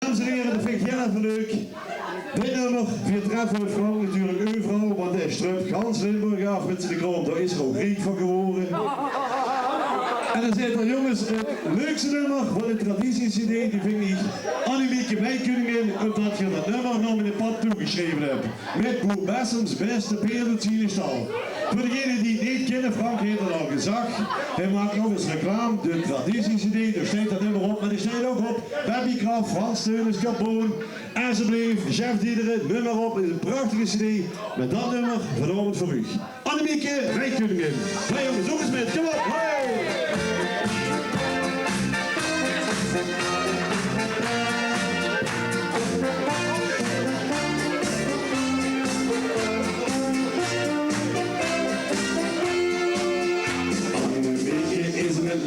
Dames en heren, dat vind ik heel even leuk. Dit nummer, vier treffen vrouw, natuurlijk uw vrouw, want hij strupt Hans Limburg af met zijn grond. Daar is er ook Griek van geworden. En dan zit er jongens, het leukste nummer van de traditie-cd, die vind ik Annemieke Meijkuningin, omdat je dat nummer nog in de pad toegeschreven hebt. Met Boer Bessems beste Peerdeltienestal. Voor degenen die het niet kennen, Frank heeft het al gezegd. Hij maakt ook eens reclame, de traditie-cd, daar staat dat nummer op, maar er staat ook op Baby Kraft, Frans Teunis, Kapoen, alsjeblieft, Chef Diederen, nummer op, is een prachtige cd, met dat nummer vanavond voor u. Annemieke Meijkuningin. Wij jongens, zoek eens met, kom op, hey!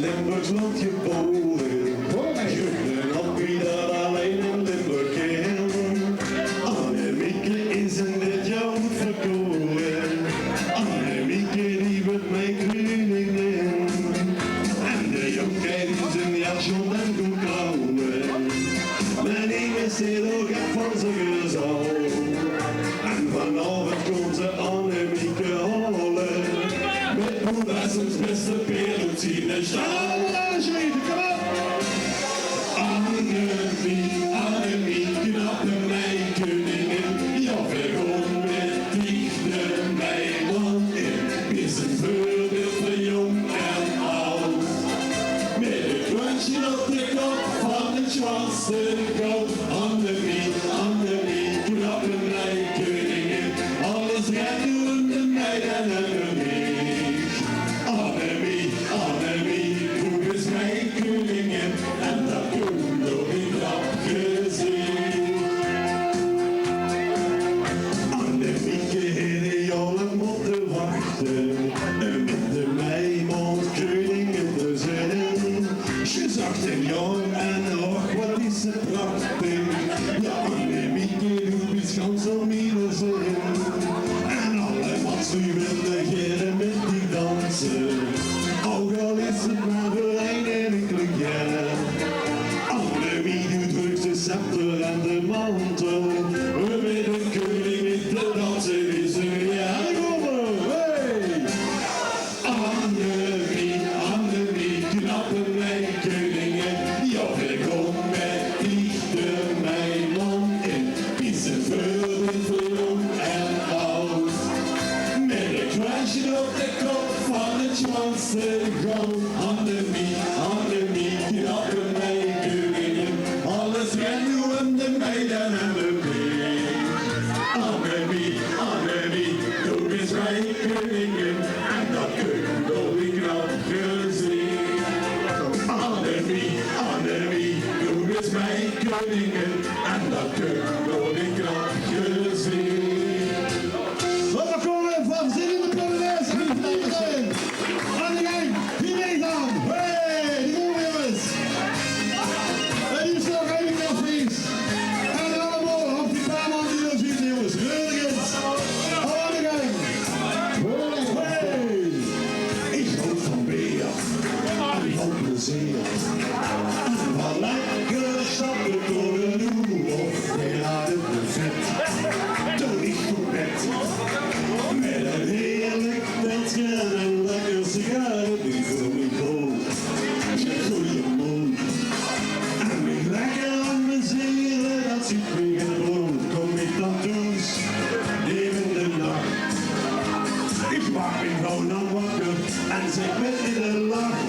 Limburgs land geboren, groeien op wie dat alleen in Limburg kent. Annemieke is in dit jaar verkoren, Annemieke die wordt mijn koningin. En de jongen die zijn jasje en goed klauwen, mijn ene is heel hoog van zijn gezal. En vanavond komt ze Annemieke halen. Met Bessems beste Peerdeltienestal. Kom op! Annemie, knappe Meijkuningin. Ja, we gaan met dichten Nederland in. Is een voordeel voor jong en oud. Met een krantje op de kop van het zwartste goud. Annemie, knappe Meijkuningin. Alles rijdt door de meiden en de meid. Annemie, du bist mijn koningin en dat kun je in grap gezien. Annemieke hele jongen moeten wachten en met de meimond koningin te zijn. Ze zag en jong en och, wat is ze prachtig. Ja, Annemieke, du bist ganz om mijn zin. En alle mans die willen geren met die dansen. Ook al is het maar voor een enkele jaar. Annemie doet drugs de scepter en de mantel. We met een koningin te dansen is een jaar. Hey! Annemie, knappe Meijkuningin. Ja, we komen met dichte Nederland in. Is een voordeel voor jong en oud. Met een krantje op de kop van het zwartste goud. Annemie, knappe Meijkuningin. Alles rent nu om de meiden en de meid. Annemie, du bist mijn koningin. En dat kun je door die knap gezien. Annemie, du bist mijn koningin. En dat kun je door die knap gezien. Wat komen we van zin in de Polonaise en de Vleugelen? Aan de gang, wie mee dan? Hey, die komen jongens! En hier is nog even koffies. En allemaal op die paar man die er zitten jongens. Reurigend. Aan de gang. Hey! Ik houd van bier. En van plezier. En van lekker stappen door de loer. Of weer naar het buffet. Doe niet goed bed. Met een heerlijk dansje en een lekker sigaret, die voor me goed. Met goede moed. En me lekker amuseren, dat zit me in het bloed. Kom ik dan thuis, in de nacht. Ik maak me gewoon dan wakker en zeg met in de lach.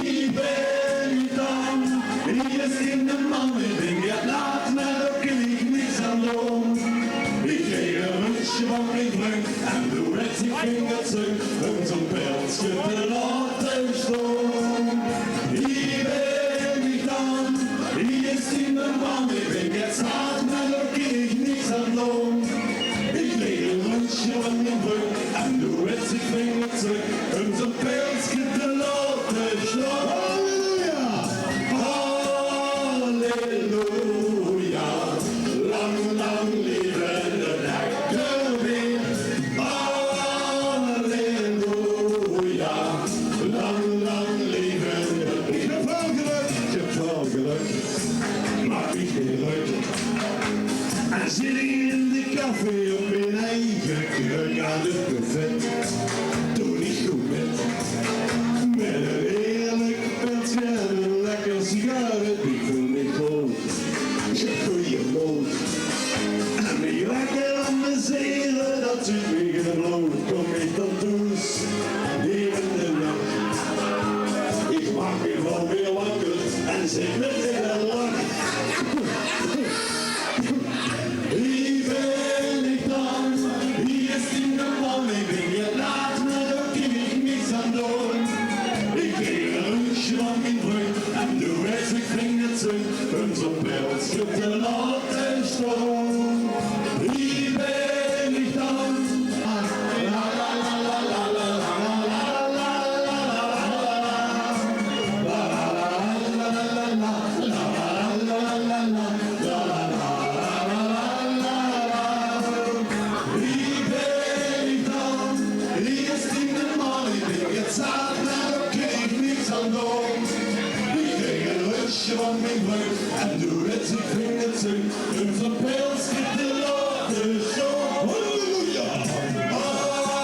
Hier ben ik dan, hier is in de man, ik denk het laat, maar daar kan ik niks aan doen. Ik kreeg een rutje van mijn vlucht en doe met zijn vingers terug om zo'n pijltje te laten staan. Hier ben ik dan, hier is in de man, ik denk het laat, maar daar kan ik niks aan doen. Ik kreeg een rutje van mijn vlucht en doe met zijn vingers terug om zo'n pijltje te laten staan. Halleluja! Halleluja! Lang, lang leven de lekker weer. Halleluja! Lang, lang leven. geluk. En zit ik in de café op mijn eigen kruk aan het buffet. Doe niet goed met een eerlijk pilsje en een lekker sigaret. Ik voel me groot, je goeie moed. En me lekker aan de zelen, dat zit me in de bloed. Kom ik dan toes, hier in de nacht. Ik maak me gewoon weer wakker en zit met in de lach. Hier ben ik dan, hier is in de man, ik ben je laat, maar daar kan ik niks aan doen. Ik kreeg een lunchje van mijn broek en de rest ik ging het zin, en zo'n beeld schudt de laten stroom. Hier ben ik dan, la la la la la la la la van mijn broek en doe het, ik ging het zin. Een verpeel schiet de laten zo. Halleluja, halleluja.